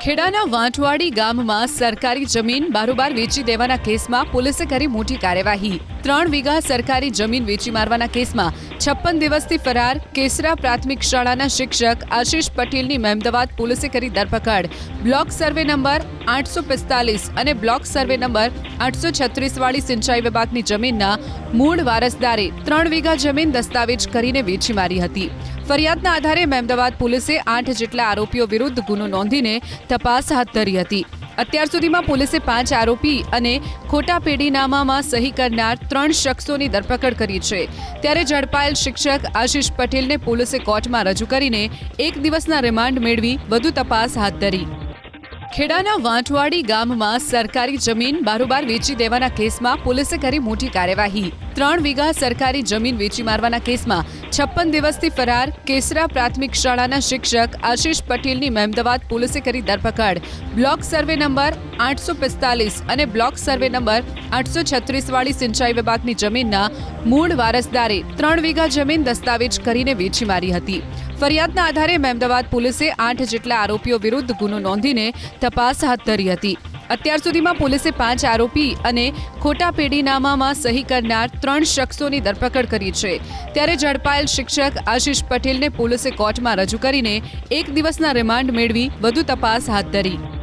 ખેડાના વાંટવાડી ગામમાં સરકારી જમીન બારોબાર વેચી દેવાના કેસમાં પોલીસે કરી મોટી કાર્યવાહી। 3 વીઘા સરકારી જમીન વેચી મારવાના કેસમાં 56 દિવસથી ફરાર કેસરા પ્રાથમિક શાળાના શિક્ષક આશિષ પટેલની મહેમદાવાદ પોલીસે કરી ધરપકડ। બ્લોક સર્વે નંબર 845 અને બ્લોક સર્વે નંબર 836 વાળી સિંચાઈ વિભાગની જમીનના મૂળ વારસદારે 3 વીઘા જમીન દસ્તાવેજ કરીને વેચી મારી હતી। ફરિયાદના આધારે મહેમદાવાદ પોલીસે 8 જેટલા આરોપીઓ વિરુદ્ધ ગુનો નોંધીને તપાસ હાથ ધરી હતી। અત્યાર સુધીમાં પોલીસે 5 આરોપી અને ખોટા પેઢીનામામાં સહી કરનાર 3 શખ્સોની ધરપકડ કરી છે। ત્યારે ઝડપાયેલ શિક્ષક આશિષ પટેલને પોલીસે કોર્ટમાં રજૂ કરીને 1 દિવસના રિમાન્ડ મેળવી વધુ તપાસ હાથ ધરી। ખેડાના વાંટવાડી ગામમાં સરકારી જમીન બારોબાર વેચી દેવાના કેસમાં પોલીસે કરી મોટી કાર્યવાહી। 3 વીઘા સરકારી જમીન વેચી મારવાના કેસમાં 56 દિવસથી ફરાર કેસરા પ્રાથમિક શાળાના શિક્ષક આશિષ પટેલની મહેમદાવાદ પોલીસે કરી ધરપકડ। બ્લોક સર્વે નંબર 845 અને બ્લોક સર્વે નંબર 836 વાળી સિંચાઈ વિભાગની જમીનના મૂળ વારસદારે 3 વીઘા જમીન દસ્તાવેજ કરીને વેચી મારી હતી। ફરિયાદના આધારે મહેમદાવાદ પોલીસે 8 જેટલા આરોપીઓ વિરુદ્ધ ગુનો નોંધીને તપાસ હાથ ધરી હતી। અત્યાર સુધીમાં પોલીસે 5 આરોપી અને ખોટા પેઢીનામામાં સહી કરનાર 3 શખ્સોની ધરપકડ કરી છે। ત્યારે ઝડપાયેલ શિક્ષક આશિષ પટેલને પોલીસે કોર્ટમાં રજૂ કરીને 1 દિવસના રિમાન્ડ મેળવી વધુ તપાસ હાથ ધરી।